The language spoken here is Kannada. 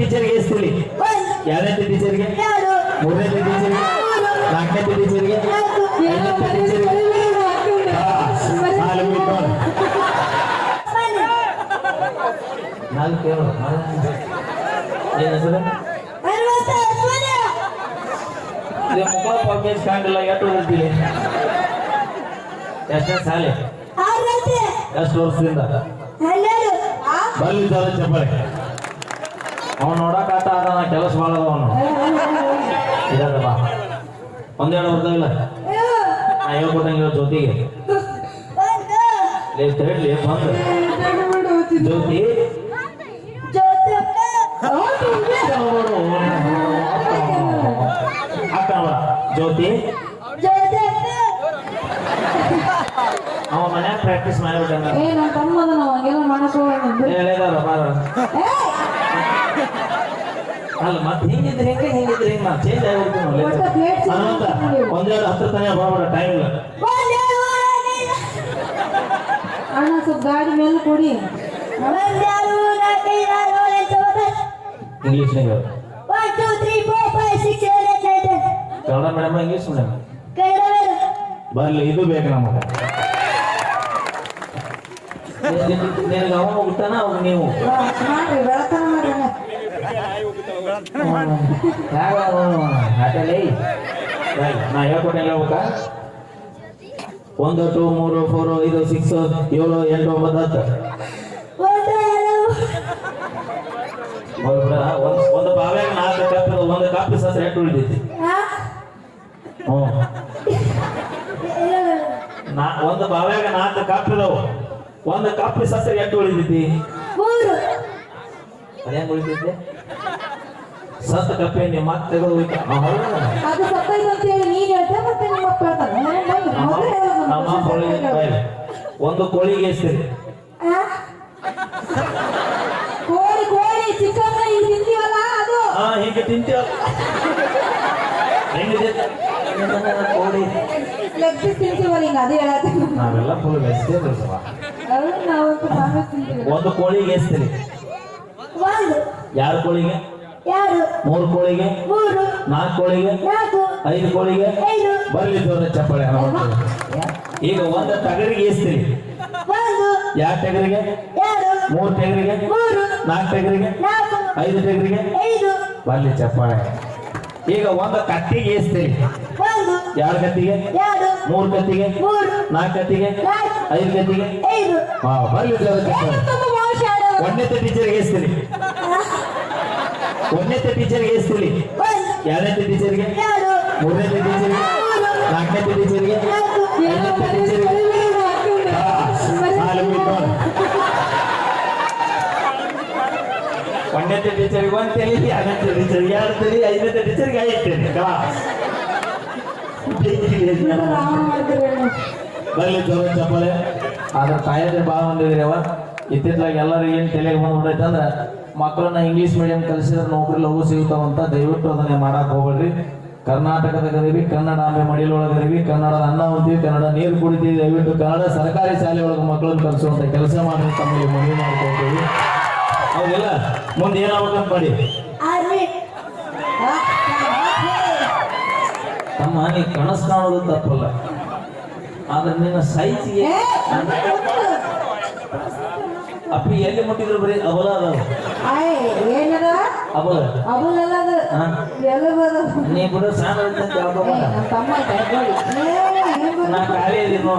ಟೀಚರ್ಗೆ ಎಸ್ತಿಲಿ ಎರಡನೇ ಟೀಚರ್ಗೆ ಮೂರನೇ ಟೀಚರ್ಗೆ ನಾಲ್ಕನೇ ಟೀಚರ್ಗೆ ಐದನೇ ಟೀಚರ್ಗೆ ನಾಲ್ಕು ಏನು ಹೆಸರು ಮುಖ ಪಕ್ಕೇಜ್ ಕಾಣಿಲ್ಲ ಎಷ್ಟು ಓದಿರ್ತೀವಿ ಎಷ್ಟನೇ ಶಾಲೆ ಎಷ್ಟು ವರ್ಷದಿಂದ ಬರ್ಲಿದ್ದಾರ ಚಪ್ಪಳೆ ಅವನು ನೋಡಕ್ ಆಟ ಅದ ನಾ ಕೆಲಸ ಮಾಡದ ಅವನು ಇದಾದ ಬಾ ಒಂದೆರಡು ಬರ್ತಾವಿಲ್ಲ ನಾ ಹೇಳ್ಕೊಟ್ಟಂಗೆ ಜ್ಯೋತಿಗೆ ಹೇಳಿ ಬಂದು ಜ್ಯೋತಿ ಅಕ್ಕ ಜ್ಯೋತಿ ಅವ ಮನ್ಯಾಗ ಪ್ರಾಕ್ಟೀಸ್ ಮಾಡಿಬಿಟ್ಟ ಅಲ್ಲ ಮತ್ತೆ ಹಿಂಗಿದ್ರೆ ಹಿಂಗೆ ನಾ ಚೇಂಜ್ ಆಗಿಬಿಡ್ತೀನಿ ಒಂದೆರಡು ಹತ್ರ ತನಕ ಹೋಗ್ಬೇಡ ಟೈಮ್ ಇಲ್ಲ ಅಣ್ಣ ಸ್ವಲ್ಪ ಗಾಡಿ ಮೇಲೆ ಕೊಡಿ English Kannada madam English madam ಬರ್ಲಿ ಇದು ಬೇಕು ನಮಗೆ ನಿನಗೆ ಅವ ಹೋಗ್ತಾನ ಅವಾಗ ನೀವು ನಾ ಹೇಳ್ಕೊಟ್ಟೆ ಹೇಳ್ಬೇಕಾ 1 2 3 4 5 6 7 8 9 10 ಒಂದು ಬಾವ್ಯಾಗ 4 ಕಪ್ ಒಂದು ಕಪ್ ಸತ್ರ ಎಷ್ಟು ಉಳಿದೈತಿ ಒಂದು ಬಾವ್ಯಾಗ 4 ಕಪ್ ಇದಾವ ಒಂದು ಕಪ್ ಸತ್ರ ಎಷ್ಟು ಉಳಿದೈತಿ ಅದೇಂಗ ಉಳಿದೈತಿ ಸತ್ತ ಕಪ್ಪೆ ನೀವು ಮತ್ತೆ ಒಂದು ಕೋಳಿಗೆ ಎಷ್ಟು ಹೀಗೆ ತಿಂತೀವ ಕೋಳಿ ನಾವೆಲ್ಲ ಫುಲ್ ವೆಜಿಟೇಬಲ್ಸ್ ಒಂದು ಕೋಳಿಗೆ ಎಸ್ತೀರಿ ಯಾರು ಕೋಳಿಗೆ 3 ಕೋಳಿಗೆ 4 ಕೋಳಿಗೆ 5 ಕೋಳಿಗೆ ಬರ್ಲಿ ಜೋರ ಚಪ್ಪಾಳೆ ಈಗ ಒಂದು ಟಗರಿಗೆ ಎಸ್ತೀರಿ ಯಾವ ಟಗರಿಗೆ 3 ಟಗರಿಗೆ 4 ಟಗರಿಗೆ 5 ಟಗರಿಗೆ ಬರ್ಲಿ ಚಪ್ಪಾಳೆ ಈಗ ಒಂದು ಕತ್ತಿಗೆ ಎಸ್ತೀರಿ 2 ಕತ್ತಿಗೆ 3 ಕತ್ತಿಗೆ 4 ಕತ್ತಿಗೆ 5 ಕತ್ತಿಗೆ ಬರ್ಲಿ ಜೋರ ಚಪ್ಪಾಳೆ ಒಂದನೇ ಟೀಚರ್ಗೆ ಎಸ್ತೀರಿ ಒಂದನೇ ಟೀಚರ್ಗೆ ಎಸ್ತೀರಿ ಎರಡನೇ ಟೀಚರ್ಗೆ ಮೂರನೇ ಟೀಚರ್ಗೆ ನಾಲ್ಕನೇ ಟೀಚರ್ಗೆ ಐದನೇ ಟೀಚರ್ಗೆ ಒಂದನೇ ಟೀಚರ್ಗೆ 1 ತಲೆ ಎರಡನೇ ಟೀಚರ್ಗೆ 2 ತಲೆ ಐದನೇ ಟೀಚರ್ಗೆ 5 ತಲೆ ಬರ್ಲಿ ಜೋರ ಚಪ್ಪಾಳೆ ಆದ್ರೆ ಕಾಯದೆ ಭಾಳ ಬಂದಿದ್ದೀರವ ಇತ್ತಿತ್ತಲಾಗ ಎಲ್ಲರೂ ಏನು ತಲೆಗೆ ಬಂದ್ಬಿಟ್ಟೈತೆ ಅಂದ್ರೆ ಮಕ್ಕಳನ್ನ ಇಂಗ್ಲೀಷ್ ಮೀಡಿಯಂ ಕಲಿಸಿದ್ರೆ ನೌಕರಿ ಲಘು ಸಿಗ್ತಾವಂತ ದಯವಿಟ್ಟು ಅದನ್ನೇ ಮಾಡಕ್ ಹೋಗ್ಬೇಡ್ರಿ ಕರ್ನಾಟಕದಾಗದೀವಿ ಕನ್ನಡಾಂಬೆ ಮಡಿಲೊಳಗದೀವಿ ಕನ್ನಡದ ಅನ್ನ ಉಂತೀವಿ ಕನ್ನಡ ನೀರು ಕುಡಿತೀವಿ ದಯವಿಟ್ಟು ಕನ್ನಡ ಸರ್ಕಾರಿ ಶಾಲೆ ಒಳಗೆ ಮಕ್ಕಳನ್ನ ಕಲಿಸುವಂತ ಕೆಲಸ ಮಾಡಿ ತಮಗೆ ಮನವಿ ಮಾಡ್ಕೊಳ್ತೀವಿ ಹೌದಿಲ್ಲ ಮುಂದೆ ಏನಾಗ್ಬೇಕಂತ ಮಾಡಿ ತಮ್ಮ ನೀ ಕನಸು ಕಾಣೋದು ತಪ್ಪಲ್ಲ ಆದ್ರೆ ನಿನ್ನ ಸೈಜಿಗೆ ಅಪ್ಪಿ ಎಲ್ಲಿ ಮುಟ್ಟಿದ್ರು ಬರೀ ಅಬಲ ಅದಾವ ಅಬಲ ನೀ ಕೂಡ ಸಾಲ ನಾ ಖಾಲಿ ಇದೀನೋ